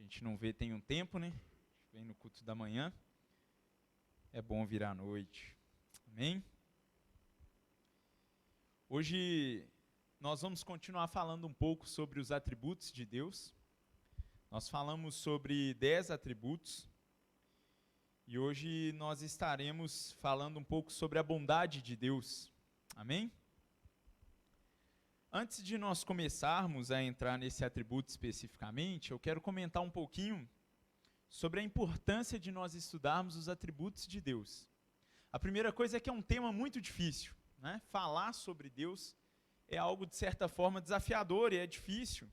gente não vê tem um tempo, né? Vem no culto da manhã. É bom vir à noite. Amém? Hoje nós vamos continuar falando um pouco sobre os atributos de Deus. Nós falamos sobre 10 atributos. E hoje nós estaremos falando um pouco sobre a bondade de Deus. Amém? Antes de nós começarmos a entrar nesse atributo especificamente, eu quero comentar um pouquinho sobre a importância de nós estudarmos os atributos de Deus. A primeira coisa é que é um tema muito difícil, né? Falar sobre Deus é algo de certa forma desafiador e é difícil.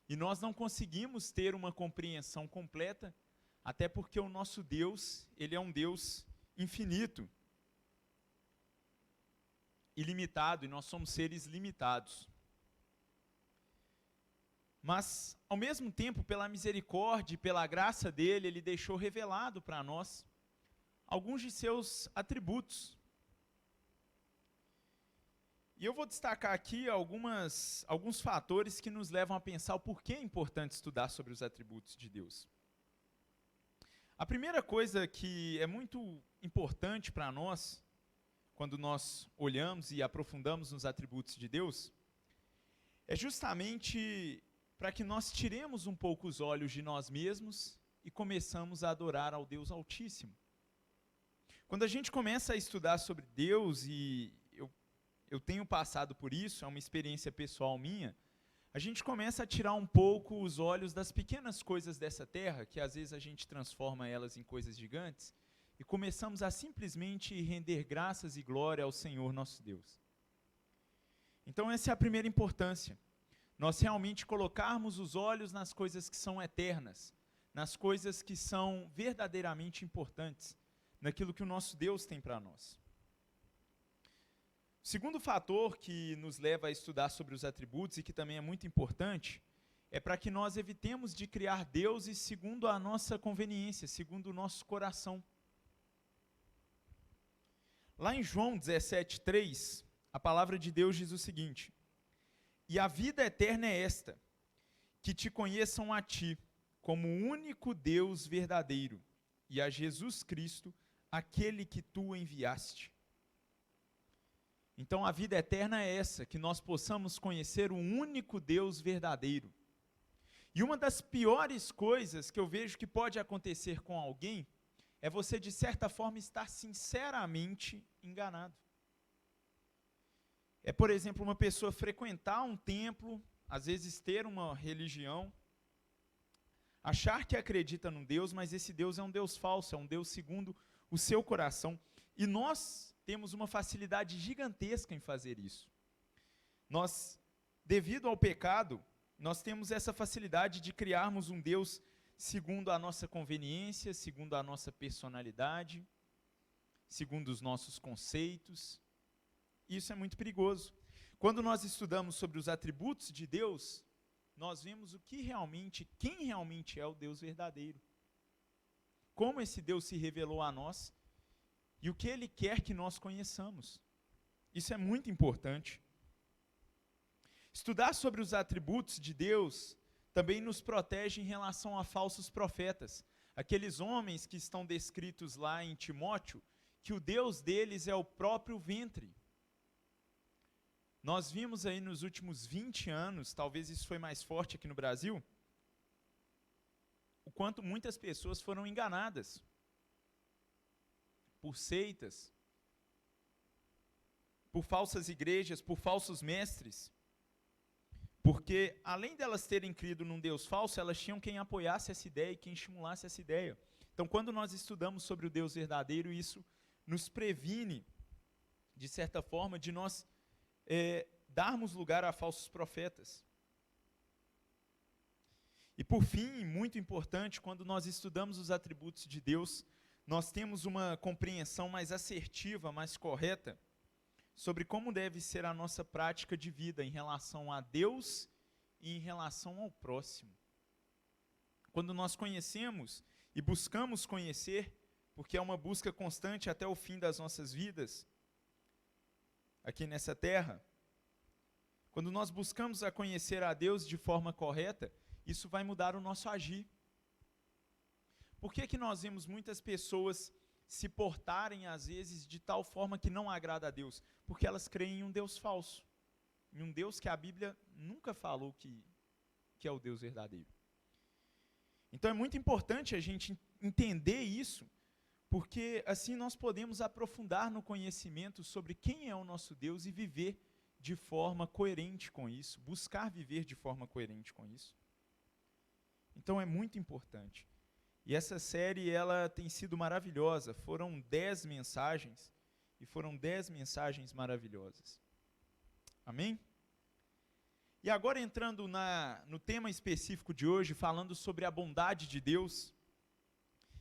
E nós não conseguimos ter uma compreensão completa, até porque o nosso Deus, ele é um Deus infinito, ilimitado, e nós somos seres limitados. Mas, ao mesmo tempo, pela misericórdia e pela graça dele, ele deixou revelado para nós alguns de seus atributos. E eu vou destacar aqui alguns fatores que nos levam a pensar o porquê é importante estudar sobre os atributos de Deus. A primeira coisa que é muito importante para nós, quando nós olhamos e aprofundamos nos atributos de Deus, é justamente para que nós tiremos um pouco os olhos de nós mesmos e começamos a adorar ao Deus Altíssimo. Quando a gente começa a estudar sobre Deus, e eu tenho passado por isso, é uma experiência pessoal minha, a gente começa a tirar um pouco os olhos das pequenas coisas dessa terra, que às vezes a gente transforma elas em coisas gigantes, e começamos a simplesmente render graças e glória ao Senhor nosso Deus. Então essa é a primeira importância. Nós realmente colocarmos os olhos nas coisas que são eternas, nas coisas que são verdadeiramente importantes, naquilo que o nosso Deus tem para nós. O segundo fator que nos leva a estudar sobre os atributos e que também é muito importante, é para que nós evitemos de criar deuses segundo a nossa conveniência, segundo o nosso coração. Lá em João 17:3, a palavra de Deus diz o seguinte: "E a vida eterna é esta, que te conheçam a ti, como o único Deus verdadeiro, e a Jesus Cristo, aquele que tu enviaste." Então a vida eterna é essa, que nós possamos conhecer o único Deus verdadeiro. E uma das piores coisas que eu vejo que pode acontecer com alguém, é você de certa forma estar sinceramente enganado. É, por exemplo, uma pessoa frequentar um templo, às vezes ter uma religião, achar que acredita num Deus, mas esse Deus é um Deus falso, é um Deus segundo o seu coração. E nós temos uma facilidade gigantesca em fazer isso. Nós, devido ao pecado, nós temos essa facilidade de criarmos um Deus segundo a nossa conveniência, segundo a nossa personalidade, segundo os nossos conceitos. Isso é muito perigoso. Quando nós estudamos sobre os atributos de Deus, nós vemos quem realmente é o Deus verdadeiro. Como esse Deus se revelou a nós e o que Ele quer que nós conheçamos. Isso é muito importante. Estudar sobre os atributos de Deus também nos protege em relação a falsos profetas. Aqueles homens que estão descritos lá em Timóteo, que o Deus deles é o próprio ventre. Nós vimos aí nos últimos 20 anos, talvez isso foi mais forte aqui no Brasil, o quanto muitas pessoas foram enganadas por seitas, por falsas igrejas, por falsos mestres, porque além delas terem crido num Deus falso, elas tinham quem apoiasse essa ideia e quem estimulasse essa ideia. Então, quando nós estudamos sobre o Deus verdadeiro, isso nos previne, de certa forma, de nós darmos lugar a falsos profetas. E por fim, muito importante, quando nós estudamos os atributos de Deus, nós temos uma compreensão mais assertiva, mais correta, sobre como deve ser a nossa prática de vida em relação a Deus e em relação ao próximo. Quando nós conhecemos e buscamos conhecer, porque é uma busca constante até o fim das nossas vidas, aqui nessa terra, quando nós buscamos a conhecer a Deus de forma correta, isso vai mudar o nosso agir. Por que nós vemos muitas pessoas se portarem, às vezes, de tal forma que não agrada a Deus? Porque elas creem em um Deus falso, em um Deus que a Bíblia nunca falou que é o Deus verdadeiro. Então é muito importante a gente entender isso, porque assim nós podemos aprofundar no conhecimento sobre quem é o nosso Deus e viver de forma coerente com isso, buscar viver de forma coerente com isso. Então é muito importante. E essa série, ela tem sido maravilhosa. Foram 10 mensagens, e foram 10 mensagens maravilhosas. Amém? E agora entrando no tema específico de hoje, falando sobre a bondade de Deus,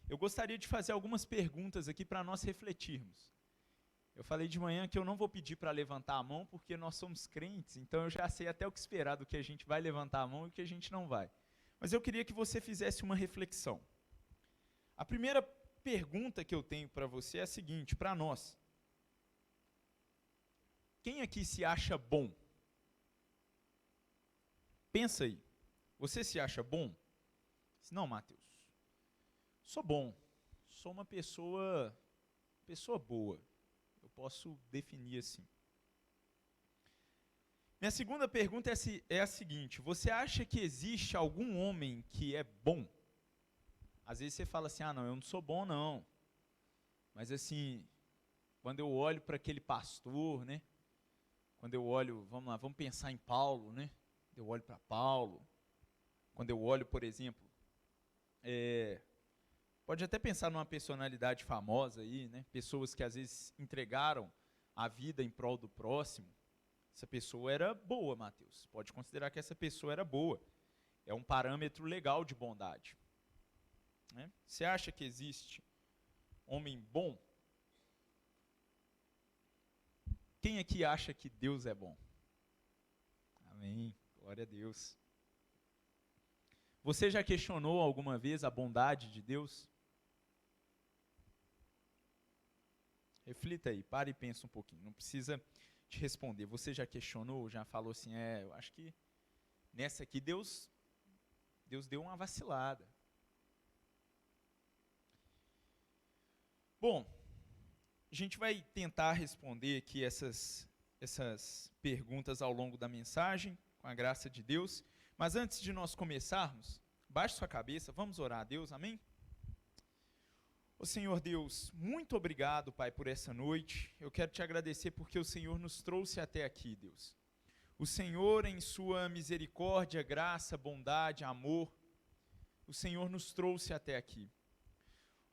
eu gostaria de fazer algumas perguntas aqui para nós refletirmos. Eu falei de manhã que eu não vou pedir para levantar a mão, porque nós somos crentes, então eu já sei até o que esperar do que a gente vai levantar a mão e o que a gente não vai. Mas eu queria que você fizesse uma reflexão. A primeira pergunta que eu tenho para você é a seguinte, para nós. Quem aqui se acha bom? Pensa aí. Você se acha bom? Não, Mateus. Sou bom. Sou uma pessoa boa. Eu posso definir assim. Minha segunda pergunta é a seguinte. Você acha que existe algum homem que é bom? Às vezes você fala assim, não, eu não sou bom não. Mas assim, quando eu olho para aquele pastor, né? Quando eu olho, vamos lá, vamos pensar em Paulo, né? Eu olho para Paulo. Quando eu olho, por exemplo, pode até pensar numa personalidade famosa aí, né? Pessoas que às vezes entregaram a vida em prol do próximo. Essa pessoa era boa, Mateus. Pode considerar que essa pessoa era boa. É um parâmetro legal de bondade. Né? Você acha que existe homem bom? Quem aqui acha que Deus é bom? Amém. Glória a Deus. Você já questionou alguma vez a bondade de Deus? Reflita aí, para e pensa um pouquinho. Não precisa te responder. Você já questionou, já falou assim, eu acho que nessa aqui Deus deu uma vacilada. Bom, a gente vai tentar responder aqui essas perguntas ao longo da mensagem, com a graça de Deus. Mas antes de nós começarmos, baixe sua cabeça, vamos orar a Deus, amém? Ô Senhor Deus, muito obrigado, Pai, por essa noite. Eu quero te agradecer porque o Senhor nos trouxe até aqui, Deus. O Senhor, em sua misericórdia, graça, bondade, amor, o Senhor nos trouxe até aqui.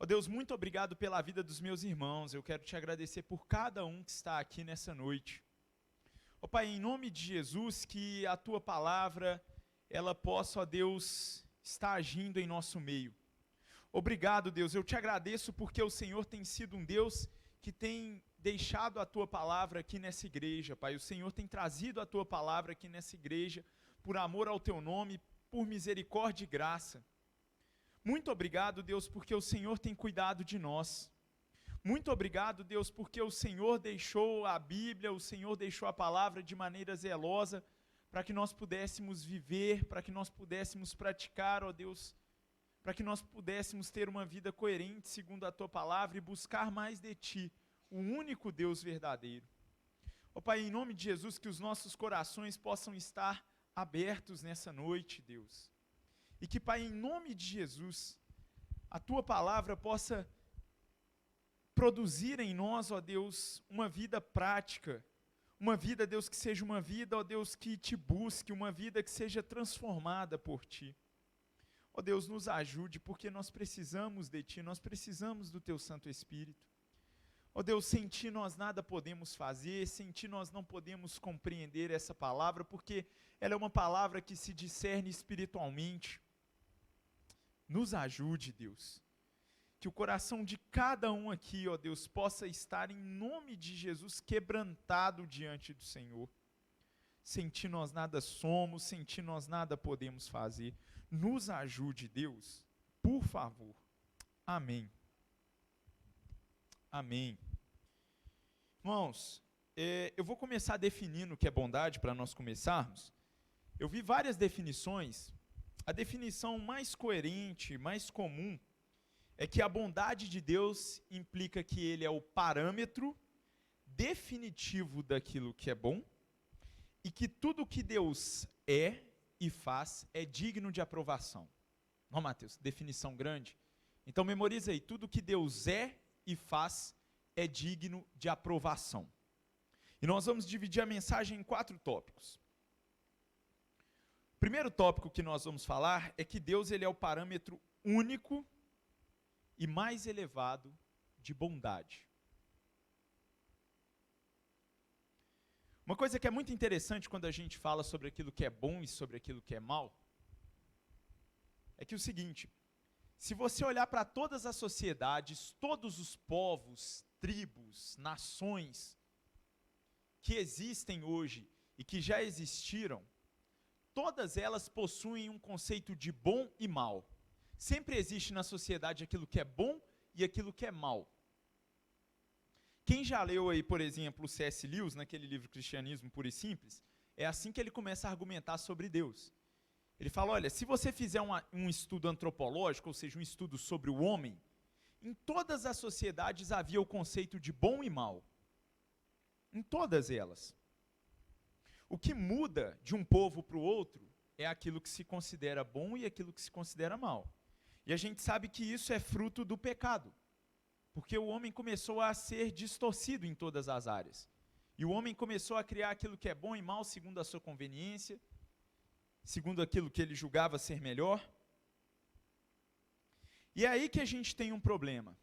Ó Deus, muito obrigado pela vida dos meus irmãos. Eu quero te agradecer por cada um que está aqui nessa noite. Ó Pai, em nome de Jesus, que a Tua palavra, ela possa, ó Deus, estar agindo em nosso meio. Obrigado, Deus. Eu te agradeço porque o Senhor tem sido um Deus que tem deixado a Tua palavra aqui nessa igreja, Pai. O Senhor tem trazido a Tua palavra aqui nessa igreja por amor ao Teu nome, por misericórdia e graça. Muito obrigado, Deus, porque o Senhor tem cuidado de nós. Muito obrigado, Deus, porque o Senhor deixou a Bíblia, o Senhor deixou a palavra de maneira zelosa, para que nós pudéssemos viver, para que nós pudéssemos praticar, ó Deus, para que nós pudéssemos ter uma vida coerente segundo a Tua palavra e buscar mais de Ti, o único Deus verdadeiro. Ó Pai, em nome de Jesus, que os nossos corações possam estar abertos nessa noite, Deus. E que, Pai, em nome de Jesus, a Tua palavra possa produzir em nós, ó Deus, uma vida prática, uma vida, Deus, que seja uma vida, ó Deus, que Te busque, uma vida que seja transformada por Ti. Ó Deus, nos ajude, porque nós precisamos de Ti, nós precisamos do Teu Santo Espírito. Ó Deus, sem Ti nós nada podemos fazer, sem Ti nós não podemos compreender essa palavra, porque ela é uma palavra que se discerne espiritualmente. Nos ajude, Deus. Que o coração de cada um aqui, ó Deus, possa estar em nome de Jesus quebrantado diante do Senhor. Sem Ti nós nada somos, sem Ti nós nada podemos fazer. Nos ajude, Deus, por favor. Amém. Amém. Irmãos, eu vou começar definindo o que é bondade para nós começarmos. Eu vi várias definições. A definição mais coerente, mais comum, é que a bondade de Deus implica que ele é o parâmetro definitivo daquilo que é bom, e que tudo que Deus é e faz é digno de aprovação. Ó, Mateus, definição grande. Então memoriza aí, tudo que Deus é e faz é digno de aprovação. E nós vamos dividir a mensagem em 4 tópicos. O primeiro tópico que nós vamos falar é que Deus ele é o parâmetro único e mais elevado de bondade. Uma coisa que é muito interessante quando a gente fala sobre aquilo que é bom e sobre aquilo que é mal, é que o seguinte, se você olhar para todas as sociedades, todos os povos, tribos, nações que existem hoje e que já existiram, todas elas possuem um conceito de bom e mal. Sempre existe na sociedade aquilo que é bom e aquilo que é mal. Quem já leu aí, por exemplo, o C.S. Lewis, naquele livro Cristianismo Puro e Simples, é assim que ele começa a argumentar sobre Deus. Ele fala, olha, se você fizer um estudo antropológico, ou seja, um estudo sobre o homem, em todas as sociedades havia o conceito de bom e mal. Em todas elas. O que muda de um povo para o outro é aquilo que se considera bom e aquilo que se considera mal. E a gente sabe que isso é fruto do pecado. Porque o homem começou a ser distorcido em todas as áreas. E o homem começou a criar aquilo que é bom e mal segundo a sua conveniência, segundo aquilo que ele julgava ser melhor. E é aí que a gente tem um problema.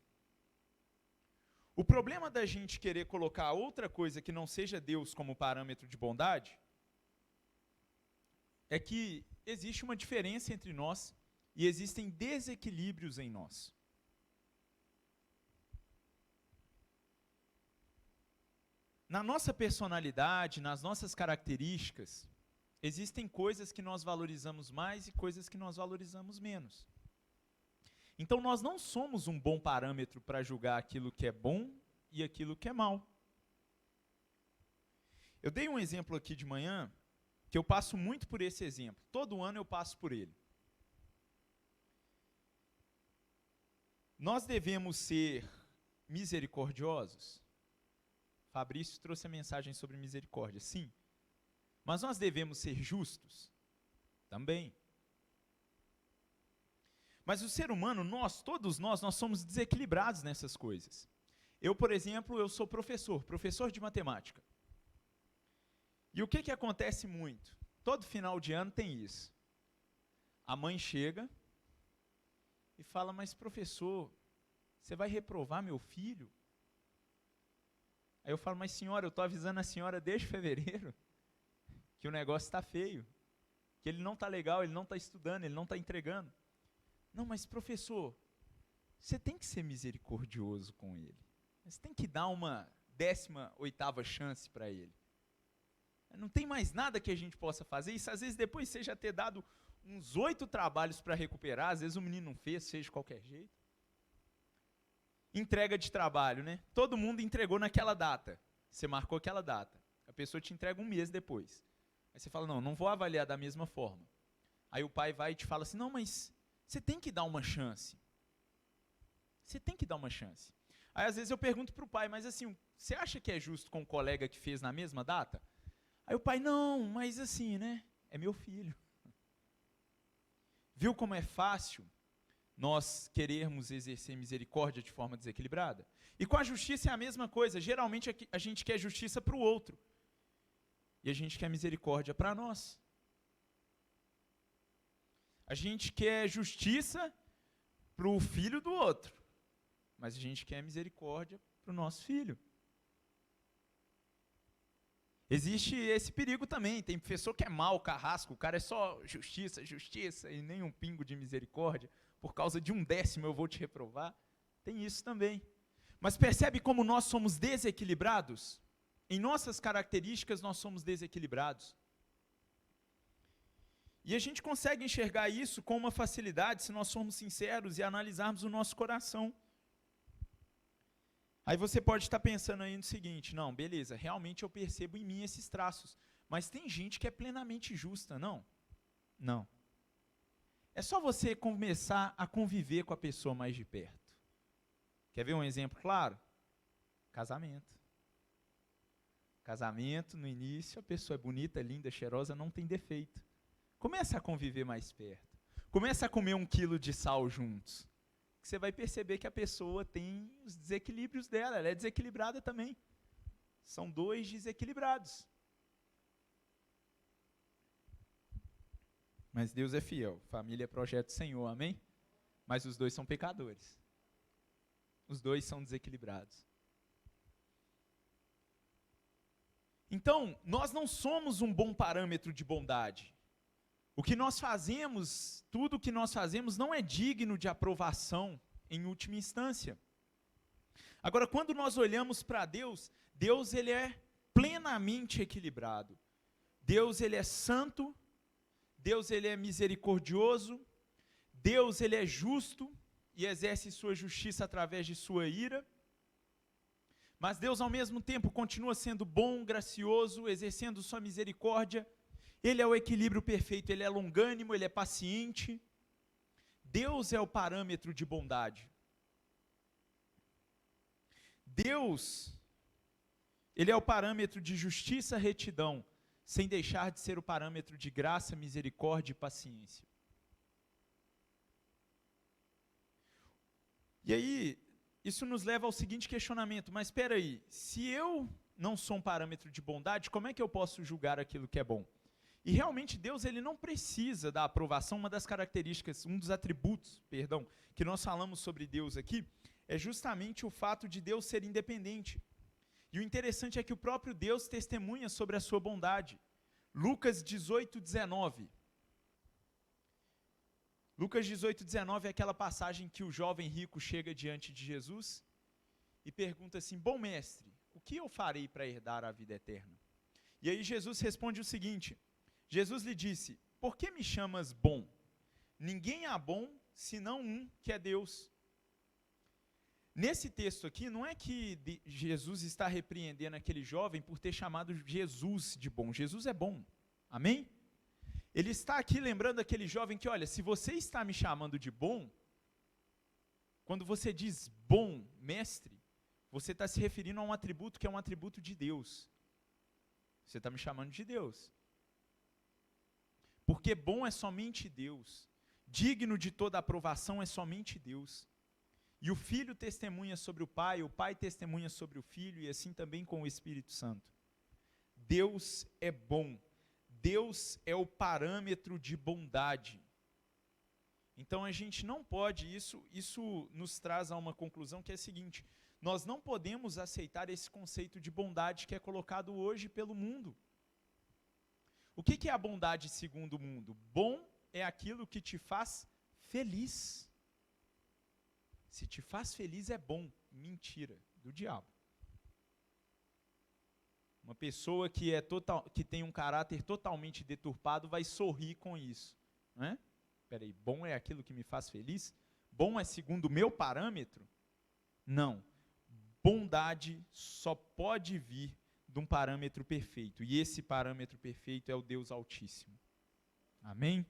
O problema da gente querer colocar outra coisa que não seja Deus como parâmetro de bondade, é que existe uma diferença entre nós e existem desequilíbrios em nós. Na nossa personalidade, nas nossas características, existem coisas que nós valorizamos mais e coisas que nós valorizamos menos. Então nós não somos um bom parâmetro para julgar aquilo que é bom e aquilo que é mal. Eu dei um exemplo aqui de manhã, que eu passo muito por esse exemplo. Todo ano eu passo por ele. Nós devemos ser misericordiosos? Fabrício trouxe a mensagem sobre misericórdia, sim. Mas nós devemos ser justos? Também. Mas o ser humano, todos nós somos desequilibrados nessas coisas. Eu, por exemplo, eu sou professor de matemática. E o que acontece muito? Todo final de ano tem isso. A mãe chega e fala, mas professor, você vai reprovar meu filho? Aí eu falo, mas senhora, eu estou avisando a senhora desde fevereiro que o negócio está feio, que ele não está legal, ele não está estudando, ele não está entregando. Não, mas professor, você tem que ser misericordioso com ele. Você tem que dar uma 18ª chance para ele. Não tem mais nada que a gente possa fazer. Isso às vezes depois você já ter dado uns 8 trabalhos para recuperar, às vezes o menino não fez, seja de qualquer jeito. Entrega de trabalho, né? Todo mundo entregou naquela data. Você marcou aquela data. A pessoa te entrega um mês depois. Aí você fala, não vou avaliar da mesma forma. Aí o pai vai e te fala assim, não, mas você tem que dar uma chance. Você tem que dar uma chance. Aí às vezes eu pergunto para o pai, mas assim, você acha que é justo com o colega que fez na mesma data? Aí o pai, não, mas assim, né? É meu filho. Viu como é fácil nós querermos exercer misericórdia de forma desequilibrada? E com a justiça é a mesma coisa. Geralmente a gente quer justiça para o outro. E a gente quer misericórdia para nós. A gente quer justiça para o filho do outro. Mas a gente quer misericórdia para o nosso filho. Existe esse perigo também. Tem professor que é mau, carrasco. O cara é só justiça, justiça e nem um pingo de misericórdia. Por causa de 1/10 eu vou te reprovar. Tem isso também. Mas percebe como nós somos desequilibrados? Em nossas características nós somos desequilibrados. E a gente consegue enxergar isso com uma facilidade se nós formos sinceros e analisarmos o nosso coração. Aí você pode estar pensando aí no seguinte, não, beleza, realmente eu percebo em mim esses traços, mas tem gente que é plenamente justa, não? Não. É só você começar a conviver com a pessoa mais de perto. Quer ver um exemplo claro? Casamento. Casamento, no início, a pessoa é bonita, linda, cheirosa, não tem defeito. Começa a conviver mais perto. Começa a comer 1 quilo de sal juntos. Você vai perceber que a pessoa tem os desequilíbrios dela, ela é desequilibrada também. São 2 desequilibrados. Mas Deus é fiel, família é projeto do Senhor, amém? Mas os 2 são pecadores. Os 2 são desequilibrados. Então, nós não somos um bom parâmetro de bondade. O que nós fazemos, tudo o que nós fazemos não é digno de aprovação em última instância. Agora, quando nós olhamos para Deus, Deus ele é plenamente equilibrado. Deus ele é santo, Deus ele é misericordioso, Deus ele é justo e exerce sua justiça através de sua ira. Mas Deus, ao mesmo tempo, continua sendo bom, gracioso, exercendo sua misericórdia. Ele é o equilíbrio perfeito, ele é longânimo, ele é paciente. Deus é o parâmetro de bondade. Deus, ele é o parâmetro de justiça e retidão, sem deixar de ser o parâmetro de graça, misericórdia e paciência. E aí, isso nos leva ao seguinte questionamento, mas espera aí, se eu não sou um parâmetro de bondade, como é que eu posso julgar aquilo que é bom? E realmente Deus ele não precisa da aprovação, uma das características, um dos atributos, que nós falamos sobre Deus aqui, é justamente o fato de Deus ser independente. E o interessante é que o próprio Deus testemunha sobre a sua bondade. Lucas 18:19. Lucas 18:19 é aquela passagem que o jovem rico chega diante de Jesus e pergunta assim, bom mestre, o que eu farei para herdar a vida eterna? E aí Jesus responde o seguinte, Jesus lhe disse, por que me chamas bom? Ninguém há bom, senão um, que é Deus. Nesse texto aqui, não é que Jesus está repreendendo aquele jovem por ter chamado Jesus de bom. Jesus é bom, amém? Ele está aqui lembrando aquele jovem que, olha, se você está me chamando de bom, quando você diz bom, mestre, você está se referindo a um atributo que é um atributo de Deus. Você está me chamando de Deus. Porque bom é somente Deus. Digno de toda aprovação é somente Deus. E o Filho testemunha sobre o Pai testemunha sobre o Filho, e assim também com o Espírito Santo. Deus é bom. Deus é o parâmetro de bondade. Então a gente não pode, isso nos traz a uma conclusão que é a seguinte, nós não podemos aceitar esse conceito de bondade que é colocado hoje pelo mundo. O que é a bondade segundo o mundo? Bom é aquilo que te faz feliz. Se te faz feliz é bom. Mentira, do diabo. Uma pessoa que tem um caráter totalmente deturpado vai sorrir com isso. Né? Peraí, bom é aquilo que me faz feliz? Bom é segundo o meu parâmetro? Não. Bondade só pode vir de um parâmetro perfeito. E esse parâmetro perfeito é o Deus Altíssimo. Amém?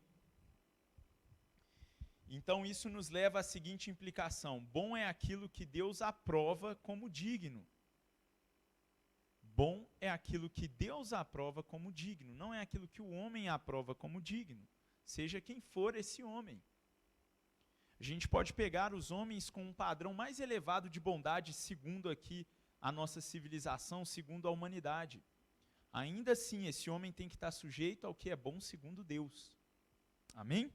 Então isso nos leva à seguinte implicação. Bom é aquilo que Deus aprova como digno. Bom é aquilo que Deus aprova como digno, não é aquilo que o homem aprova como digno, seja quem for esse homem. A gente pode pegar os homens com um padrão mais elevado de bondade, segundo aqui a nossa civilização, segundo a humanidade. Ainda assim, esse homem tem que estar sujeito ao que é bom segundo Deus. Amém?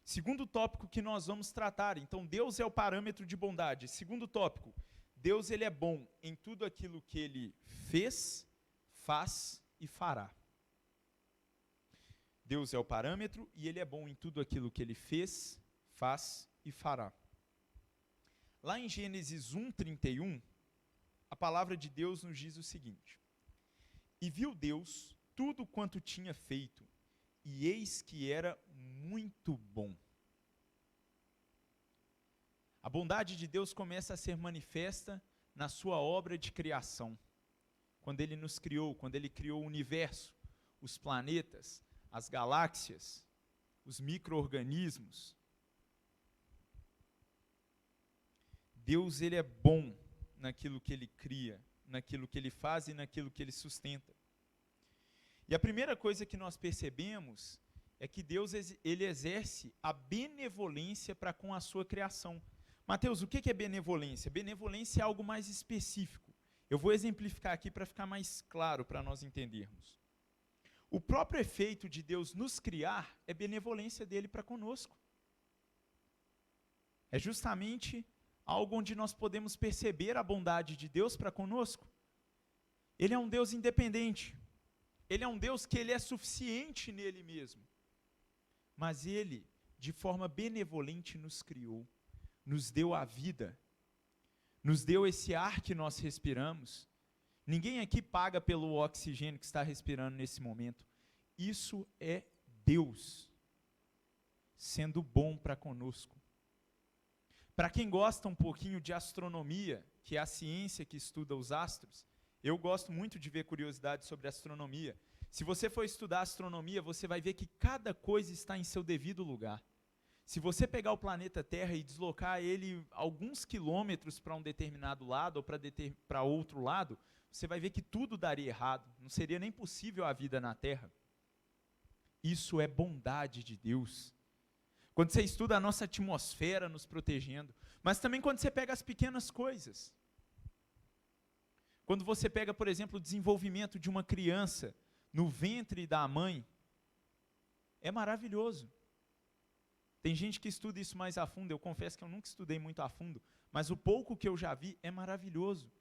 Segundo tópico que nós vamos tratar, então Deus é o parâmetro de bondade. Segundo tópico, Deus ele é bom em tudo aquilo que ele fez, faz e fará. Deus é o parâmetro e ele é bom em tudo aquilo que ele fez, faz e fará. Lá em Gênesis 1:31, a palavra de Deus nos diz o seguinte: E viu Deus tudo quanto tinha feito, e eis que era muito bom. A bondade de Deus começa a ser manifesta na sua obra de criação. Quando ele nos criou, quando ele criou o universo, os planetas, as galáxias, os micro-organismos. Deus, ele é bom naquilo que ele cria, naquilo que ele faz e naquilo que ele sustenta. E a primeira coisa que nós percebemos é que Deus, ele exerce a benevolência para com a sua criação. Mateus, o que é benevolência? Benevolência é algo mais específico. Eu vou exemplificar aqui para ficar mais claro para nós entendermos. O próprio efeito de Deus nos criar é benevolência dele para conosco. É justamente algo onde nós podemos perceber a bondade de Deus para conosco. Ele é um Deus independente. Ele é um Deus que ele é suficiente nele mesmo. Mas ele, de forma benevolente, nos criou, nos deu a vida, nos deu esse ar que nós respiramos. Ninguém aqui paga pelo oxigênio que está respirando nesse momento. Isso é Deus sendo bom para conosco. Para quem gosta um pouquinho de astronomia, que é a ciência que estuda os astros, eu gosto muito de ver curiosidades sobre astronomia. Se você for estudar astronomia, você vai ver que cada coisa está em seu devido lugar. Se você pegar o planeta Terra e deslocar ele alguns quilômetros para um determinado lado ou para outro lado, você vai ver que tudo daria errado. Não seria nem possível a vida na Terra. Isso é bondade de Deus. Quando você estuda a nossa atmosfera nos protegendo, mas também quando você pega as pequenas coisas. Quando você pega, por exemplo, o desenvolvimento de uma criança no ventre da mãe, é maravilhoso. Tem gente que estuda isso mais a fundo, eu confesso que eu nunca estudei muito a fundo, mas o pouco que eu já vi é maravilhoso.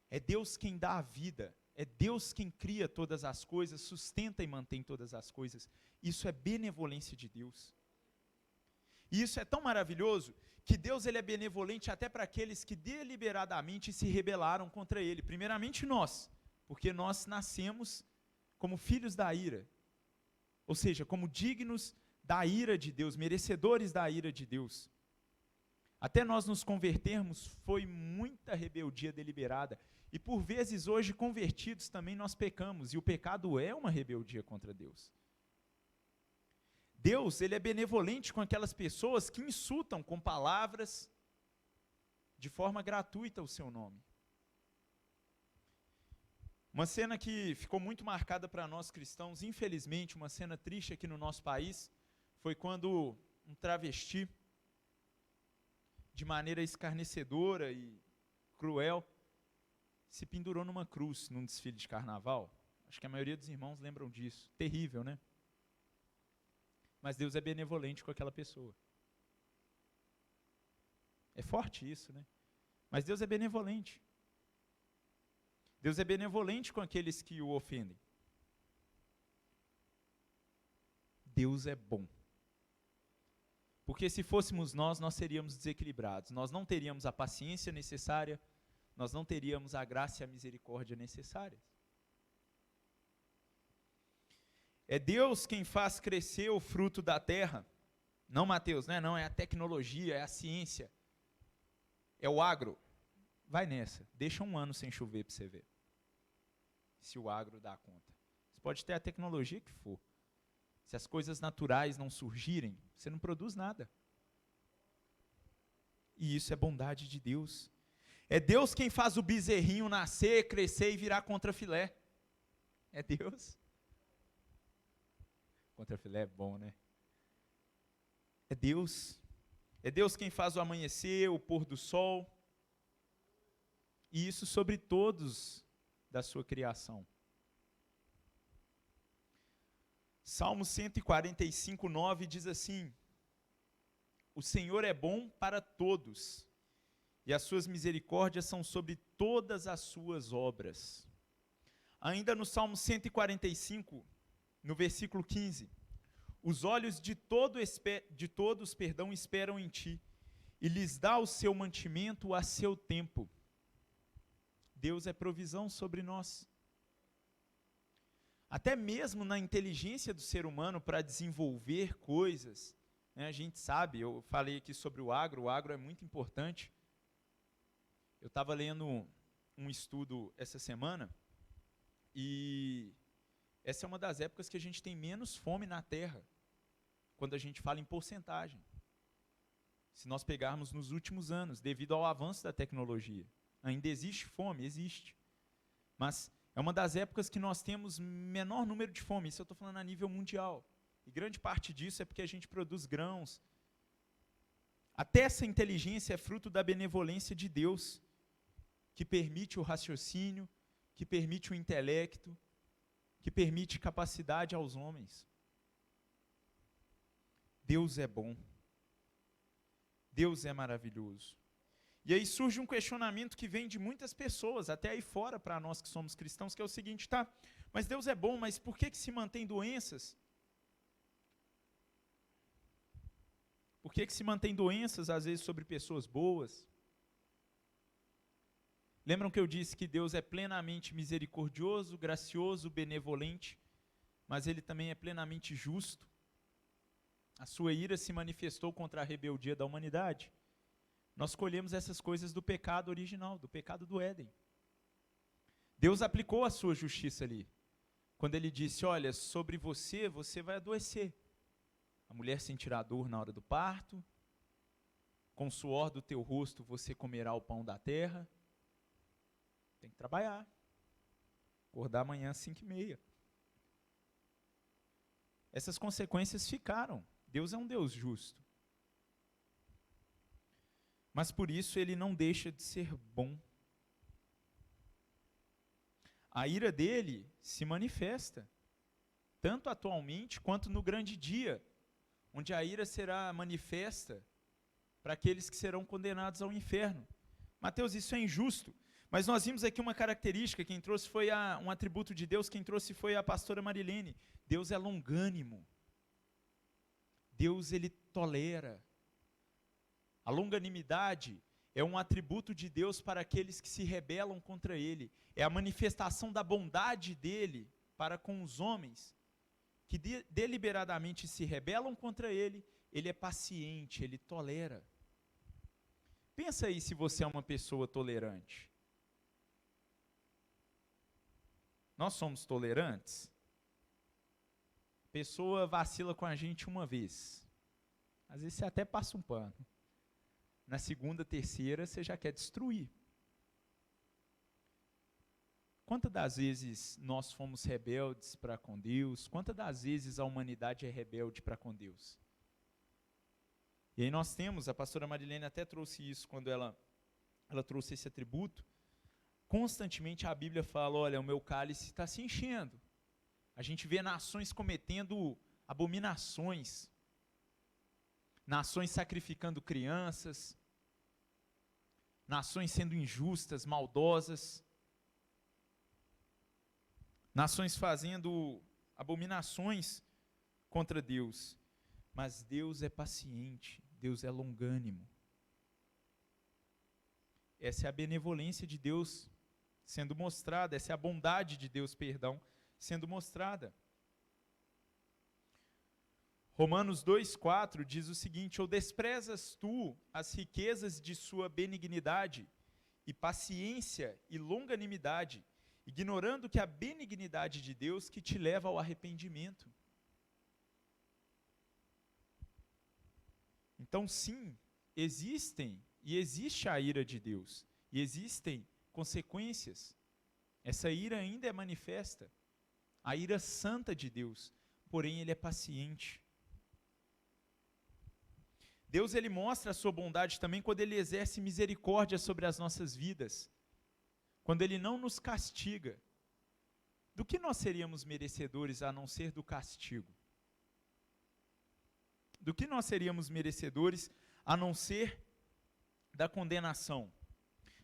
É Deus quem dá a vida, é Deus quem cria todas as coisas, sustenta e mantém todas as coisas. Isso é benevolência de Deus. E isso é tão maravilhoso que Deus, ele é benevolente até para aqueles que deliberadamente se rebelaram contra ele. Primeiramente nós, porque nós nascemos como filhos da ira, ou seja, como dignos da ira de Deus, merecedores da ira de Deus. Até nós nos convertermos foi muita rebeldia deliberada, e por vezes hoje convertidos também nós pecamos, e o pecado é uma rebeldia contra Deus. Deus, ele é benevolente com aquelas pessoas que insultam com palavras de forma gratuita o seu nome. Uma cena que ficou muito marcada para nós cristãos, infelizmente, uma cena triste aqui no nosso país, foi quando um travesti, de maneira escarnecedora e cruel, se pendurou numa cruz num desfile de carnaval. Acho que a maioria dos irmãos lembram disso. Terrível, né? Mas Deus é benevolente com aquela pessoa. É forte isso, né? Mas Deus é benevolente. Deus é benevolente com aqueles que o ofendem. Deus é bom. Porque se fôssemos nós seríamos desequilibrados. Nós não teríamos a paciência necessária, nós não teríamos a graça e a misericórdia necessárias. É Deus quem faz crescer o fruto da terra. Não, Mateus, né? Não, é a tecnologia, é a ciência. É o agro. Vai nessa. Deixa um ano sem chover para você ver. Se o agro dá conta. Você pode ter a tecnologia que for. Se as coisas naturais não surgirem, você não produz nada. E isso é bondade de Deus. É Deus quem faz o bezerrinho nascer, crescer e virar contrafilé. É Deus. Contrafilé é bom, né? É Deus. É Deus quem faz o amanhecer, o pôr do sol. E isso sobre todos da sua criação. Salmo 145, 9 diz assim: o Senhor é bom para todos, e as suas misericórdias são sobre todas as suas obras. Ainda no Salmo 145, no versículo 15, os olhos de todos esperam em ti, e lhes dá o seu mantimento a seu tempo. Deus é provisão sobre nós. Até mesmo na inteligência do ser humano para desenvolver coisas, né, a gente sabe, eu falei aqui sobre o agro é muito importante. Eu estava lendo um estudo essa semana, e essa é uma das épocas que a gente tem menos fome na Terra, quando a gente fala em porcentagem. Se nós pegarmos nos últimos anos, devido ao avanço da tecnologia, ainda existe fome? Existe. Mas é uma das épocas que nós temos menor número de fome, isso eu estou falando a nível mundial. E grande parte disso é porque a gente produz grãos. Até essa inteligência é fruto da benevolência de Deus, que permite o raciocínio, que permite o intelecto, que permite capacidade aos homens. Deus é bom. Deus é maravilhoso. E aí surge um questionamento que vem de muitas pessoas, até aí fora para nós que somos cristãos, que é o seguinte, tá, mas Deus é bom, mas por que se mantém doenças? Por que se mantém doenças, às vezes, sobre pessoas boas? Lembram que eu disse que Deus é plenamente misericordioso, gracioso, benevolente, mas Ele também é plenamente justo? A sua ira se manifestou contra a rebeldia da humanidade. Nós colhemos essas coisas do pecado original, do pecado do Éden. Deus aplicou a sua justiça ali, quando Ele disse, olha, sobre você, você vai adoecer. A mulher sentirá dor na hora do parto, com o suor do teu rosto você comerá o pão da terra. Tem que trabalhar, acordar amanhã às 5h30. Essas consequências ficaram. Deus é um Deus justo. Mas por isso Ele não deixa de ser bom. A ira dele se manifesta, tanto atualmente quanto no grande dia, onde a ira será manifesta para aqueles que serão condenados ao inferno. Mateus, isso é injusto. Mas nós vimos aqui uma característica, quem trouxe foi um atributo de Deus, quem trouxe foi a pastora Marilene. Deus é longânimo. Deus, Ele tolera. A longanimidade é um atributo de Deus para aqueles que se rebelam contra Ele. É a manifestação da bondade dEle para com os homens que deliberadamente se rebelam contra Ele. Ele é paciente, Ele tolera. Pensa aí se você é uma pessoa tolerante. Nós somos tolerantes? A pessoa vacila com a gente uma vez. Às vezes você até passa um pano. Na segunda, terceira, você já quer destruir. Quantas das vezes nós fomos rebeldes para com Deus? Quantas das vezes a humanidade é rebelde para com Deus? E aí nós temos, a pastora Marilene até trouxe isso quando ela trouxe esse atributo. Constantemente a Bíblia fala, olha, o meu cálice está se enchendo. A gente vê nações cometendo abominações, nações sacrificando crianças, nações sendo injustas, maldosas, nações fazendo abominações contra Deus. Mas Deus é paciente, Deus é longânimo. Essa é a benevolência de Deus sendo mostrada, essa é a bondade de Deus, sendo mostrada. Romanos 2,4 diz o seguinte, ou desprezas tu as riquezas de sua benignidade e paciência e longanimidade, ignorando que a benignidade de Deus que te leva ao arrependimento. Então sim, existe a ira de Deus, e existem consequências. Essa ira ainda é manifesta, a ira santa de Deus, porém Ele é paciente. Deus, Ele mostra a sua bondade também quando Ele exerce misericórdia sobre as nossas vidas, quando Ele não nos castiga. Do que nós seríamos merecedores a não ser do castigo? Do que nós seríamos merecedores a não ser da condenação?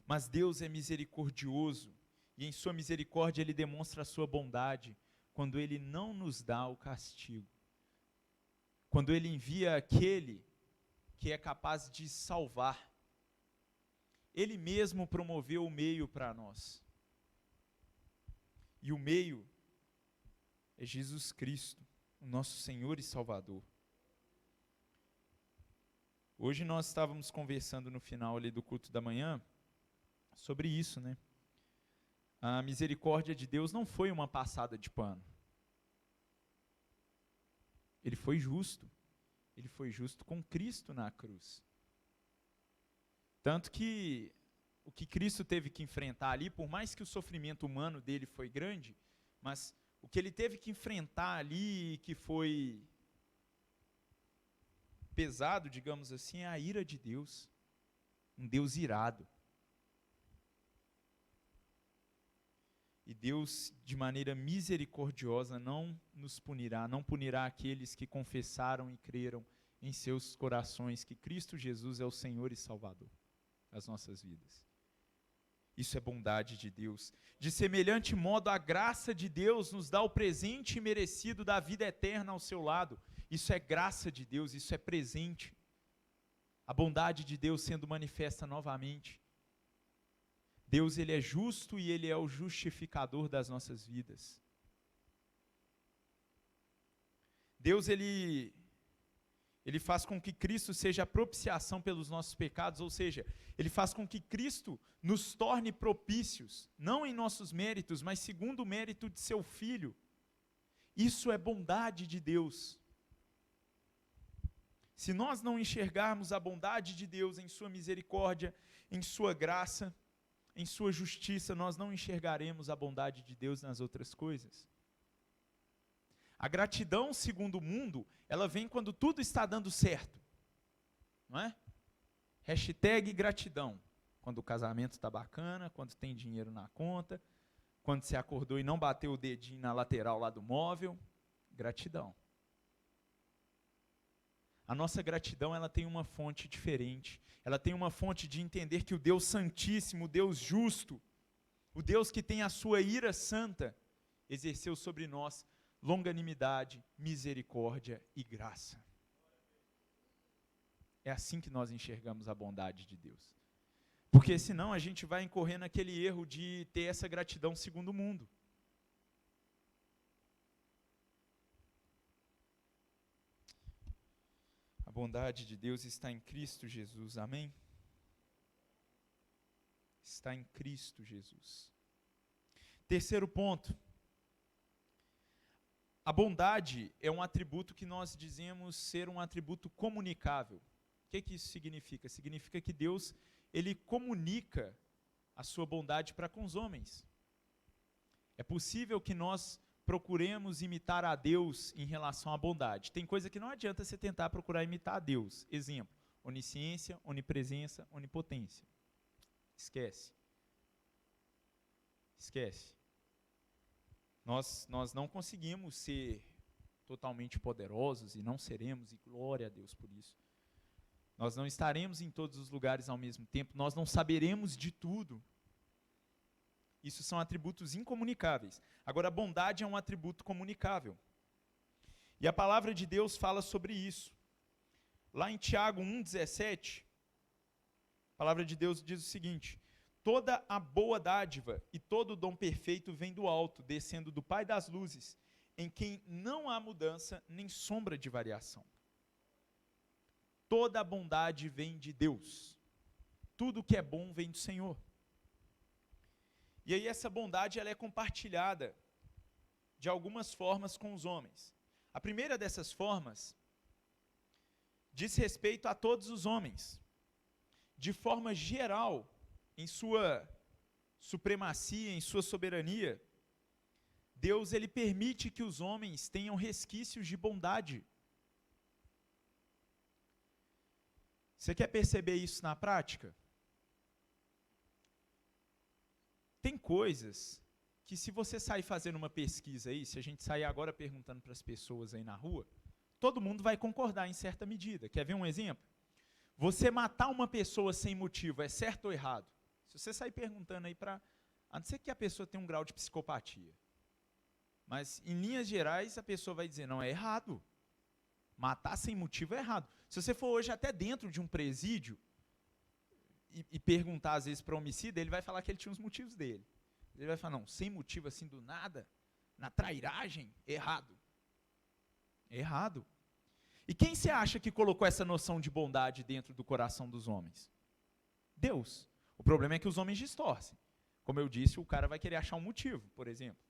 Mas Deus é misericordioso, e em sua misericórdia Ele demonstra a sua bondade, quando Ele não nos dá o castigo. Quando Ele envia aquele que é capaz de salvar. Ele mesmo promoveu o meio para nós. E o meio é Jesus Cristo, o nosso Senhor e Salvador. Hoje nós estávamos conversando no final ali do culto da manhã sobre isso, né? A misericórdia de Deus não foi uma passada de pano. Ele foi justo. Ele foi justo com Cristo na cruz. Tanto que o que Cristo teve que enfrentar ali, por mais que o sofrimento humano dele foi grande, mas o que ele teve que enfrentar ali, que foi pesado, digamos assim, é a ira de Deus. Um Deus irado. E Deus, de maneira misericordiosa, não nos punirá, não punirá aqueles que confessaram e creram em seus corações que Cristo Jesus é o Senhor e Salvador das nossas vidas. Isso é bondade de Deus. De semelhante modo, a graça de Deus nos dá o presente imerecido da vida eterna ao seu lado. Isso é graça de Deus, isso é presente. A bondade de Deus sendo manifesta novamente. Deus, ele é justo e ele é o justificador das nossas vidas. Deus, ele faz com que Cristo seja a propiciação pelos nossos pecados, ou seja, ele faz com que Cristo nos torne propícios, não em nossos méritos, mas segundo o mérito de seu Filho. Isso é bondade de Deus. Se nós não enxergarmos a bondade de Deus em sua misericórdia, em sua graça, em sua justiça, nós não enxergaremos a bondade de Deus nas outras coisas. A gratidão, segundo o mundo, ela vem quando tudo está dando certo, não é? Hashtag gratidão, quando o casamento está bacana, quando tem dinheiro na conta, quando você acordou e não bateu o dedinho na lateral lá do móvel, gratidão. A nossa gratidão, ela tem uma fonte diferente. Ela tem uma fonte de entender que o Deus Santíssimo, o Deus justo, o Deus que tem a sua ira santa, exerceu sobre nós longanimidade, misericórdia e graça. É assim que nós enxergamos a bondade de Deus. Porque senão a gente vai incorrer naquele erro de ter essa gratidão segundo o mundo. A bondade de Deus está em Cristo Jesus, amém? Está em Cristo Jesus. Terceiro ponto. A bondade é um atributo que nós dizemos ser um atributo comunicável. O que isso significa? Significa que Deus, ele comunica a sua bondade para com os homens. É possível que nós procuremos imitar a Deus em relação à bondade. Tem coisa que não adianta você tentar procurar imitar a Deus. Exemplo, onisciência, onipresença, onipotência. Esquece. Esquece. Nós não conseguimos ser totalmente poderosos e não seremos, e glória a Deus por isso. Nós não estaremos em todos os lugares ao mesmo tempo, nós não saberemos de tudo. Isso são atributos incomunicáveis. Agora, a bondade é um atributo comunicável. E a palavra de Deus fala sobre isso. Lá em Tiago 1,17, a palavra de Deus diz o seguinte: toda a boa dádiva e todo o dom perfeito vem do alto, descendo do Pai das luzes, em quem não há mudança nem sombra de variação. Toda a bondade vem de Deus. Tudo que é bom vem do Senhor. E aí essa bondade ela é compartilhada de algumas formas com os homens. A primeira dessas formas diz respeito a todos os homens. De forma geral, em sua supremacia, em sua soberania, Deus ele permite que os homens tenham resquícios de bondade. Você quer perceber isso na prática? Tem coisas que se você sair fazendo uma pesquisa aí, se a gente sair agora perguntando para as pessoas aí na rua, todo mundo vai concordar em certa medida. Quer ver um exemplo? Você matar uma pessoa sem motivo é certo ou errado? Se você sair perguntando aí para... A não ser que a pessoa tenha um grau de psicopatia. Mas, em linhas gerais, a pessoa vai dizer, não, é errado. Matar sem motivo é errado. Se você for hoje até dentro de um presídio e perguntar, às vezes, para o homicida, ele vai falar que ele tinha os motivos dele. Ele vai falar, não, sem motivo assim do nada, na trairagem, errado. É errado. E quem você acha que colocou essa noção de bondade dentro do coração dos homens? Deus. O problema é que os homens distorcem. Como eu disse, o cara vai querer achar um motivo, por exemplo.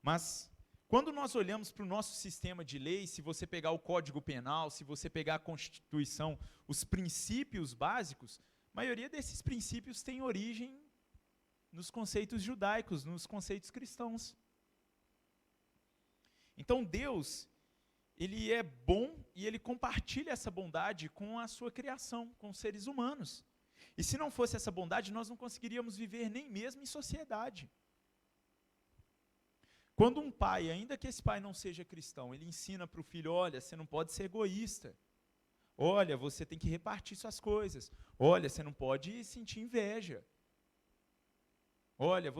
Mas, Quando nós olhamos para o nosso sistema de lei, se você pegar o Código Penal, se você pegar a Constituição, os princípios básicos, a maioria desses princípios tem origem nos conceitos judaicos, nos conceitos cristãos. Então Deus, ele é bom e ele compartilha essa bondade com a sua criação, com os seres humanos. E se não fosse essa bondade, nós não conseguiríamos viver nem mesmo em sociedade. Quando um pai, ainda que esse pai não seja cristão, ele ensina para o filho, olha, você não pode ser egoísta. Olha, você tem que repartir suas coisas. Olha, você não pode sentir inveja. Olha,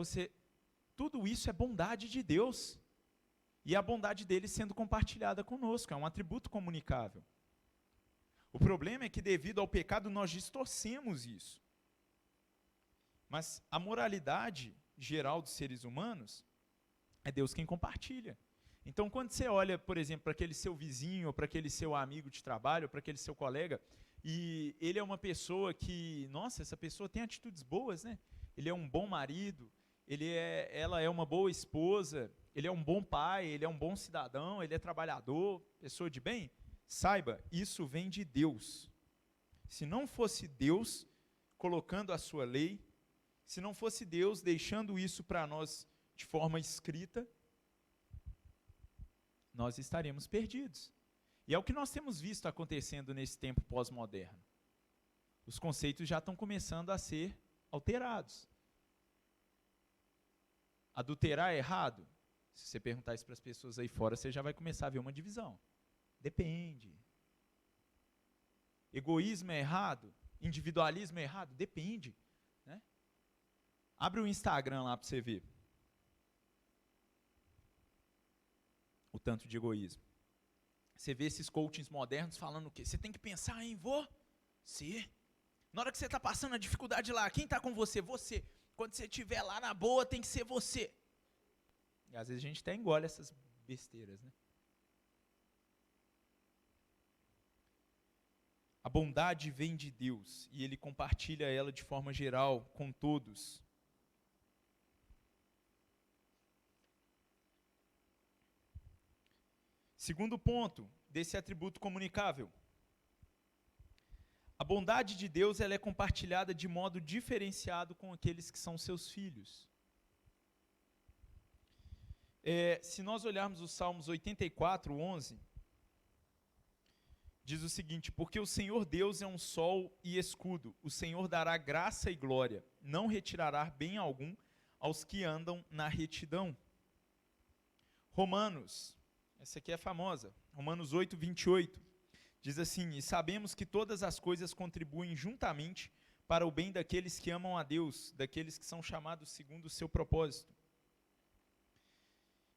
tudo isso é bondade de Deus. E a bondade dele sendo compartilhada conosco, é um atributo comunicável. O problema é que devido ao pecado nós distorcemos isso. Mas a moralidade geral dos seres humanos é Deus quem compartilha. Então, quando você olha, por exemplo, para aquele seu vizinho, ou para aquele seu amigo de trabalho, ou para aquele seu colega, e ele é uma pessoa que, nossa, essa pessoa tem atitudes boas, né? Ele é um bom marido, ela é uma boa esposa, ele é um bom pai, ele é um bom cidadão, ele é trabalhador, pessoa de bem, saiba, isso vem de Deus. Se não fosse Deus colocando a sua lei, se não fosse Deus deixando isso para nós de forma escrita, nós estaremos perdidos. E é o que nós temos visto acontecendo nesse tempo pós-moderno. Os conceitos já estão começando a ser alterados. Adulterar é errado? Se você perguntar isso para as pessoas aí fora, você já vai começar a ver uma divisão. Depende. Egoísmo é errado? Individualismo é errado? Depende. Né? Abre o Instagram lá para você ver. O tanto de egoísmo. Você vê esses coachings modernos falando o quê? Você tem que pensar em você. Na hora que você está passando a dificuldade lá, quem está com você? Você. Quando você estiver lá na boa, tem que ser você. E às vezes a gente até engole essas besteiras, né? A bondade vem de Deus e Ele compartilha ela de forma geral com todos. Segundo ponto desse atributo comunicável. A bondade de Deus ela é compartilhada de modo diferenciado com aqueles que são seus filhos. Se nós olharmos os Salmos 84, 11, diz o seguinte, porque o Senhor Deus é um sol e escudo, o Senhor dará graça e glória, não retirará bem algum aos que andam na retidão. Romanos, essa aqui é famosa, Romanos 8, 28, diz assim, e sabemos que todas as coisas contribuem juntamente para o bem daqueles que amam a Deus, daqueles que são chamados segundo o seu propósito.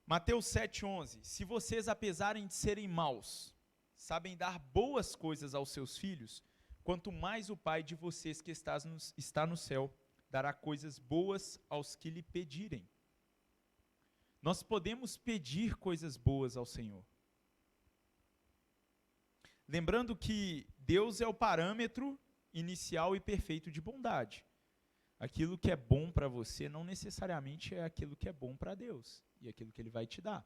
Mateus 7,11, se vocês, apesar de serem maus, sabem dar boas coisas aos seus filhos, quanto mais o Pai de vocês que está no céu, dará coisas boas aos que lhe pedirem. Nós podemos pedir coisas boas ao Senhor. Lembrando que Deus é o parâmetro inicial e perfeito de bondade. Aquilo que é bom para você não necessariamente é aquilo que é bom para Deus e aquilo que Ele vai te dar.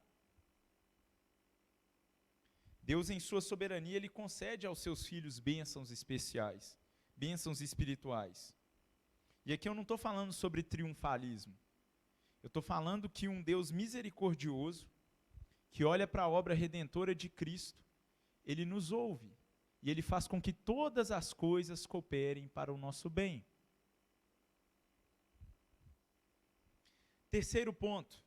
Deus, em sua soberania, Ele concede aos seus filhos bênçãos especiais, bênçãos espirituais. E aqui eu não estou falando sobre triunfalismo. Eu estou falando que um Deus misericordioso, que olha para a obra redentora de Cristo, Ele nos ouve e Ele faz com que todas as coisas cooperem para o nosso bem. Terceiro ponto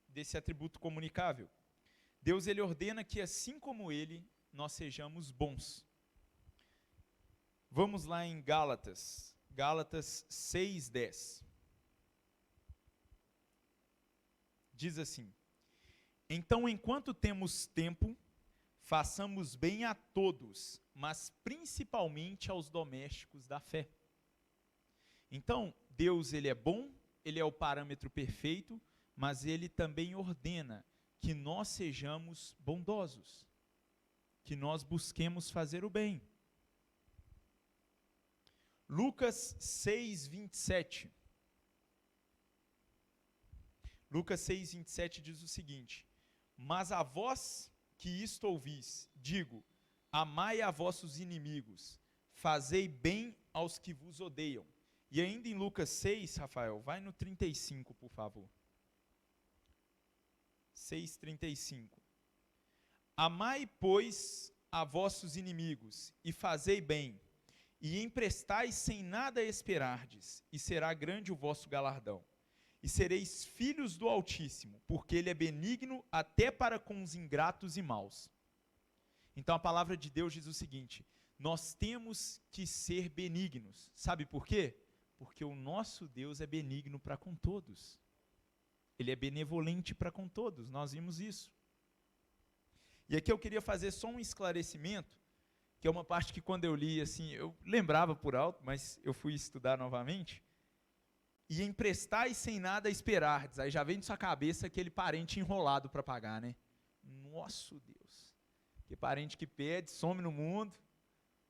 desse atributo comunicável. Deus ele ordena que assim como Ele, nós sejamos bons. Vamos lá em Gálatas 6:10. Diz assim, então enquanto temos tempo, façamos bem a todos, mas principalmente aos domésticos da fé. Então, Deus ele é bom, Ele é o parâmetro perfeito, mas Ele também ordena que nós sejamos bondosos, que nós busquemos fazer o bem. Lucas 6:27. Lucas 6, 27 diz o seguinte: mas a vós que isto ouvis, digo, amai a vossos inimigos, fazei bem aos que vos odeiam. E ainda em Lucas 6, Rafael, vai no 35, por favor. 6:35. Amai, pois, a vossos inimigos, e fazei bem, e emprestais sem nada esperardes, e será grande o vosso galardão. E sereis filhos do Altíssimo, porque ele é benigno até para com os ingratos e maus. Então a palavra de Deus diz o seguinte: nós temos que ser benignos. Sabe por quê? Porque o nosso Deus é benigno para com todos. Ele é benevolente para com todos, nós vimos isso. E aqui eu queria fazer só um esclarecimento, que é uma parte que quando eu li, assim, eu lembrava por alto, mas eu fui estudar novamente. E emprestais sem nada esperardes. Aí já vem de sua cabeça aquele parente enrolado para pagar, né? Nosso Deus. Que parente que pede, some no mundo,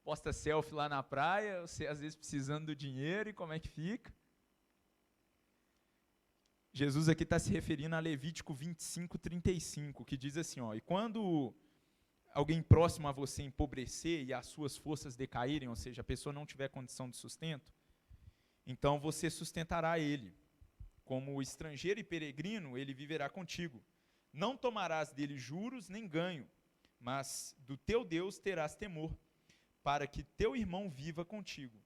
posta selfie lá na praia, você às vezes precisando do dinheiro, e como é que fica? Jesus aqui está se referindo a Levítico 25:35, que diz assim, ó: e quando alguém próximo a você empobrecer e as suas forças decaírem, ou seja, a pessoa não tiver condição de sustento, então você sustentará ele. Como estrangeiro e peregrino, ele viverá contigo. Não tomarás dele juros nem ganho, mas do teu Deus terás temor, para que teu irmão viva contigo.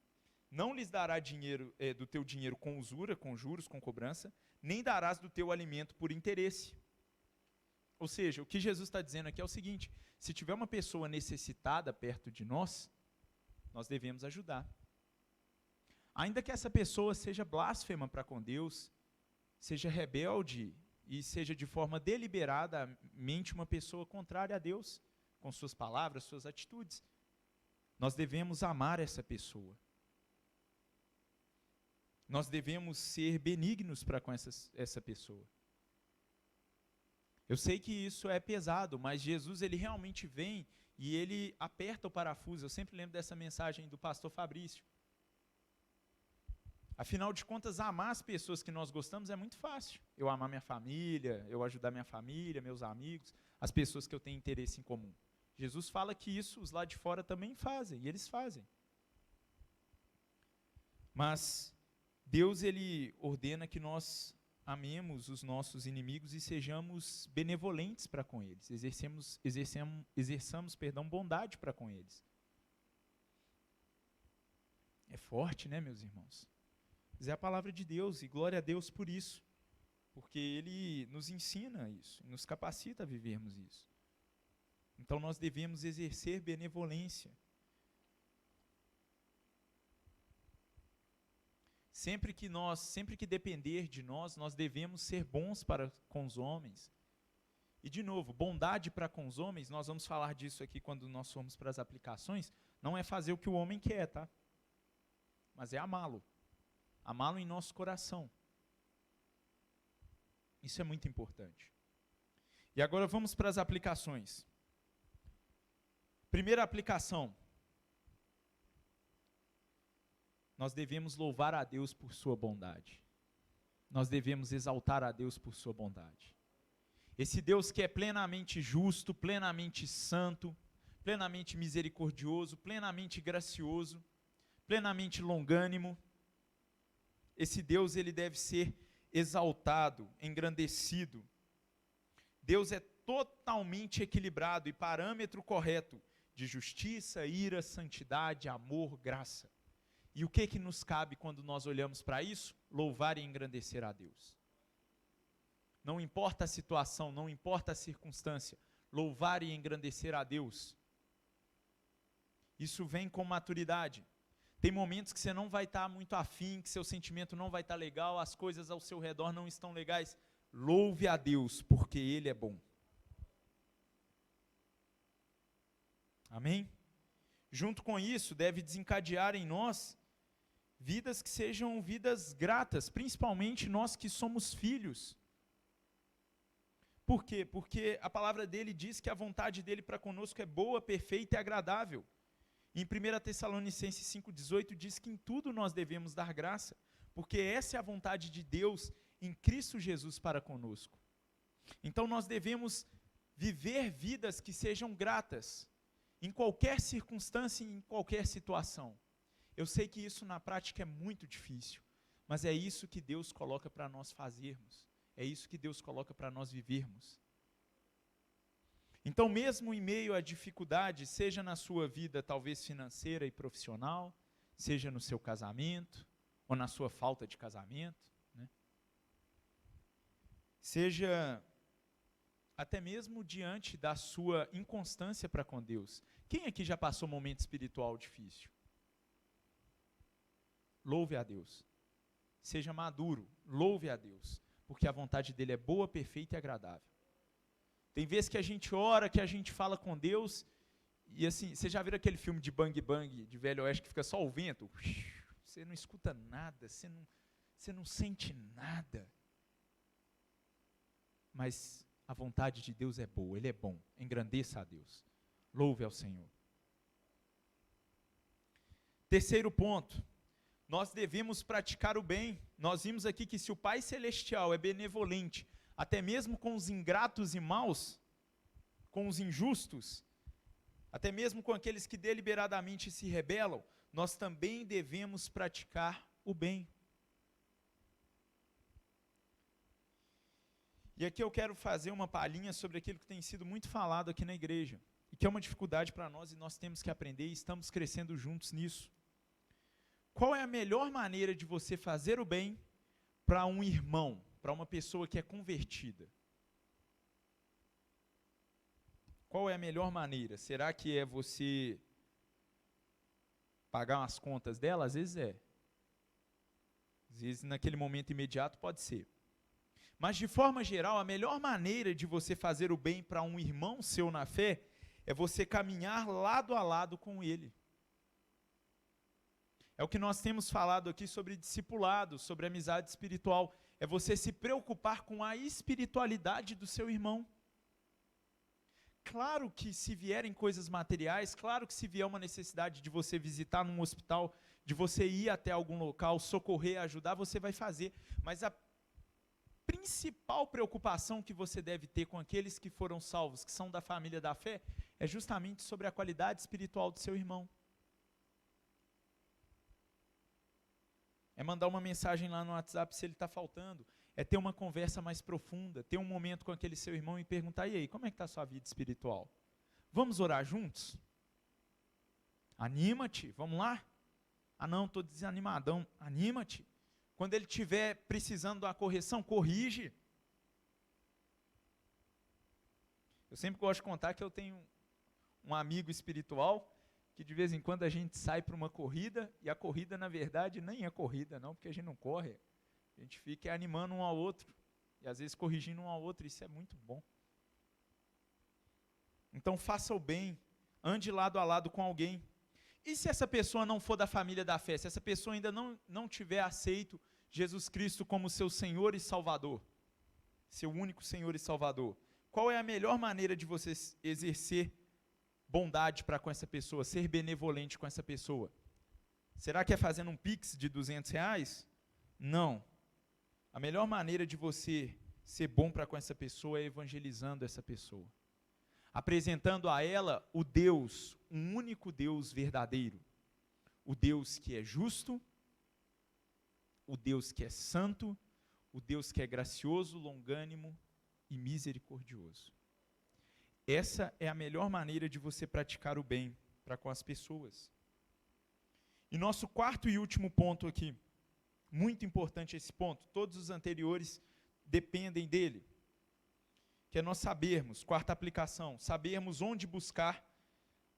Não lhes dará dinheiro, do teu dinheiro com usura, com juros, com cobrança, nem darás do teu alimento por interesse. Ou seja, o que Jesus está dizendo aqui é o seguinte: se tiver uma pessoa necessitada perto de nós, nós devemos ajudar. Ainda que essa pessoa seja blasfema para com Deus, seja rebelde e seja de forma deliberadamente uma pessoa contrária a Deus, com suas palavras, suas atitudes, nós devemos amar essa pessoa. Nós devemos ser benignos para com essa pessoa. Eu sei que isso é pesado, mas Jesus, ele realmente vem e ele aperta o parafuso. Eu sempre lembro dessa mensagem do pastor Fabrício. Afinal de contas, amar as pessoas que nós gostamos é muito fácil. Eu amar minha família, eu ajudar minha família, meus amigos, as pessoas que eu tenho interesse em comum. Jesus fala que isso os lá de fora também fazem, e eles fazem. Mas Deus, ele ordena que nós amemos os nossos inimigos e sejamos benevolentes para com eles, exerçamos bondade para com eles. É forte, né, meus irmãos? Mas é a palavra de Deus, e glória a Deus por isso, porque ele nos ensina isso, nos capacita a vivermos isso. Então nós devemos exercer benevolência. Sempre que depender de nós, nós devemos ser bons para com os homens. E de novo, bondade para com os homens, nós vamos falar disso aqui quando nós formos para as aplicações, não é fazer o que o homem quer, tá? Mas é amá-lo. Amá-lo em nosso coração. Isso é muito importante. E agora vamos para as aplicações. Primeira aplicação. Nós devemos louvar a Deus por sua bondade. Nós devemos exaltar a Deus por sua bondade. Esse Deus que é plenamente justo, plenamente santo, plenamente misericordioso, plenamente gracioso, plenamente longânimo. Esse Deus, ele deve ser exaltado, engrandecido. Deus é totalmente equilibrado e parâmetro correto de justiça, ira, santidade, amor, graça. E o que nos cabe quando nós olhamos para isso? Louvar e engrandecer a Deus. Não importa a situação, não importa a circunstância, louvar e engrandecer a Deus. Isso vem com maturidade. Tem momentos que você não vai estar muito afim, que seu sentimento não vai estar legal, as coisas ao seu redor não estão legais. Louve a Deus, porque Ele é bom. Amém? Junto com isso, deve desencadear em nós vidas que sejam vidas gratas, principalmente nós que somos filhos. Por quê? Porque a palavra dele diz que a vontade dele para conosco é boa, perfeita e agradável. Em 1 Tessalonicenses 5,18 diz que em tudo nós devemos dar graça, porque essa é a vontade de Deus em Cristo Jesus para conosco. Então nós devemos viver vidas que sejam gratas, em qualquer circunstância e em qualquer situação. Eu sei que isso na prática é muito difícil, mas é isso que Deus coloca para nós fazermos, é isso que Deus coloca para nós vivermos. Então, mesmo em meio à dificuldade, seja na sua vida talvez financeira e profissional, seja no seu casamento, ou na sua falta de casamento, né? Seja até mesmo diante da sua inconstância para com Deus. Quem aqui já passou um momento espiritual difícil? Louve a Deus. Seja maduro, louve a Deus, porque a vontade dele é boa, perfeita e agradável. Tem vezes que a gente ora, que a gente fala com Deus, e assim, você já viu aquele filme de Bang Bang, de Velho Oeste, que fica só o vento? Você não escuta nada, você não sente nada. Mas a vontade de Deus é boa, Ele é bom. Engrandeça a Deus. Louve ao Senhor. Terceiro ponto. Nós devemos praticar o bem. Nós vimos aqui que se o Pai Celestial é benevolente, até mesmo com os ingratos e maus, com os injustos, até mesmo com aqueles que deliberadamente se rebelam, nós também devemos praticar o bem. E aqui eu quero fazer uma palhinha sobre aquilo que tem sido muito falado aqui na igreja, e que é uma dificuldade para nós, e nós temos que aprender, e estamos crescendo juntos nisso. Qual é a melhor maneira de você fazer o bem para um irmão, para uma pessoa que é convertida? Qual é a melhor maneira? Será que é você pagar as contas dela? Às vezes é. Às vezes naquele momento imediato pode ser. Mas de forma geral, a melhor maneira de você fazer o bem para um irmão seu na fé é você caminhar lado a lado com ele. É o que nós temos falado aqui sobre discipulado, sobre amizade espiritual. É você se preocupar com a espiritualidade do seu irmão. Claro que se vierem coisas materiais, claro que se vier uma necessidade de você visitar num hospital, de você ir até algum local, socorrer, ajudar, você vai fazer. Mas a principal preocupação que você deve ter com aqueles que foram salvos, que são da família da fé, é justamente sobre a qualidade espiritual do seu irmão. É mandar uma mensagem lá no WhatsApp se ele está faltando. É ter uma conversa mais profunda, ter um momento com aquele seu irmão e perguntar, e aí, como é que está a sua vida espiritual? Vamos orar juntos? Anima-te, vamos lá? Ah não, estou desanimadão. Anima-te. Quando ele estiver precisando de uma correção, corrige. Eu sempre gosto de contar que eu tenho um amigo espiritual que de vez em quando a gente sai para uma corrida, e a corrida, na verdade, nem é corrida não, porque a gente não corre, a gente fica animando um ao outro, e às vezes corrigindo um ao outro, isso é muito bom. Então faça o bem, ande lado a lado com alguém. E se essa pessoa não for da família da fé, se essa pessoa ainda não tiver aceito Jesus Cristo como seu Senhor e Salvador, seu único Senhor e Salvador, qual é a melhor maneira de você exercer bondade para com essa pessoa, ser benevolente com essa pessoa? Será que é fazendo um pix de R$200? Não. A melhor maneira de você ser bom para com essa pessoa é evangelizando essa pessoa, apresentando a ela o Deus, um único Deus verdadeiro, o Deus que é justo, o Deus que é santo, o Deus que é gracioso, longânimo e misericordioso. Essa é a melhor maneira de você praticar o bem para com as pessoas. E nosso quarto e último ponto aqui, muito importante esse ponto, todos os anteriores dependem dele, que é nós sabermos, quarta aplicação, sabermos onde buscar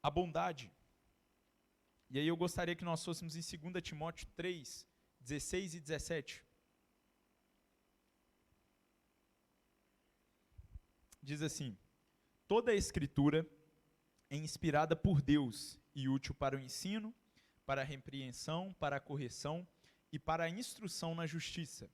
a bondade. E aí eu gostaria que nós fôssemos em 2 Timóteo 3, 16 e 17. Diz assim: toda a Escritura é inspirada por Deus e útil para o ensino, para a repreensão, para a correção e para a instrução na justiça.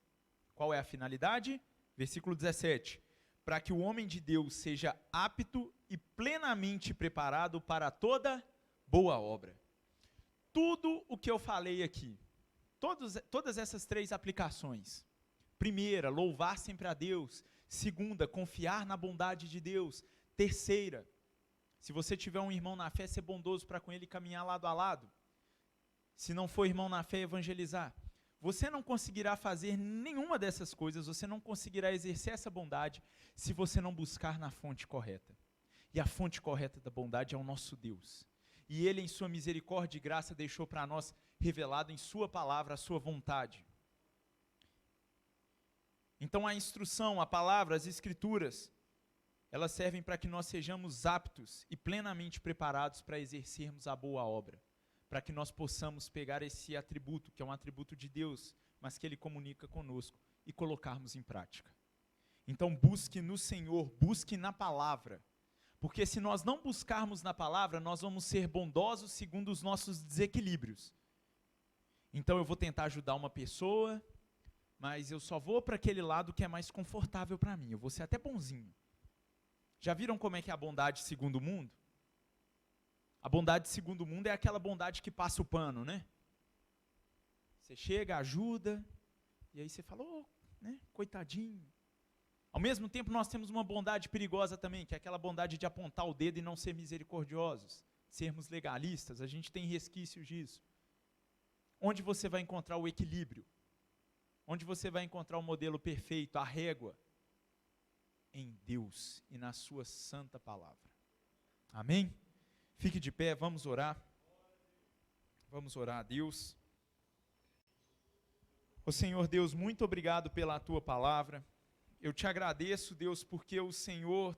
Qual é a finalidade? Versículo 17. Para que o homem de Deus seja apto e plenamente preparado para toda boa obra. Tudo o que eu falei aqui, todas essas três aplicações, Primeira, louvar sempre a Deus. Segunda, confiar na bondade de Deus. Terceira, se você tiver um irmão na fé, ser bondoso para com ele caminhar lado a lado. Se não for irmão na fé, evangelizar. Você não conseguirá fazer nenhuma dessas coisas, você não conseguirá exercer essa bondade se você não buscar na fonte correta. E a fonte correta da bondade é o nosso Deus. E Ele, em sua misericórdia e graça, deixou para nós revelado em sua palavra a sua vontade. Então a instrução, a palavra, as escrituras, elas servem para que nós sejamos aptos e plenamente preparados para exercermos a boa obra. Para que nós possamos pegar esse atributo, que é um atributo de Deus, mas que Ele comunica conosco, e colocarmos em prática. Então busque no Senhor, busque na palavra, porque se nós não buscarmos na palavra, nós vamos ser bondosos segundo os nossos desequilíbrios. Então eu vou tentar ajudar uma pessoa, mas eu só vou para aquele lado que é mais confortável para mim, eu vou ser até bonzinho. Já viram como é que é a bondade segundo o mundo? A bondade segundo o mundo é aquela bondade que passa o pano, né? Você chega, ajuda, e aí você fala, né, coitadinho. Ao mesmo tempo, nós temos uma bondade perigosa também, que é aquela bondade de apontar o dedo e não ser misericordiosos, sermos legalistas, a gente tem resquícios disso. Onde você vai encontrar o equilíbrio? Onde você vai encontrar o modelo perfeito, a régua? Em Deus e na sua santa palavra. Amém? Fique de pé, vamos orar. Vamos orar a Deus. Ó Senhor Deus, muito obrigado pela Tua palavra. Eu te agradeço, Deus, porque o Senhor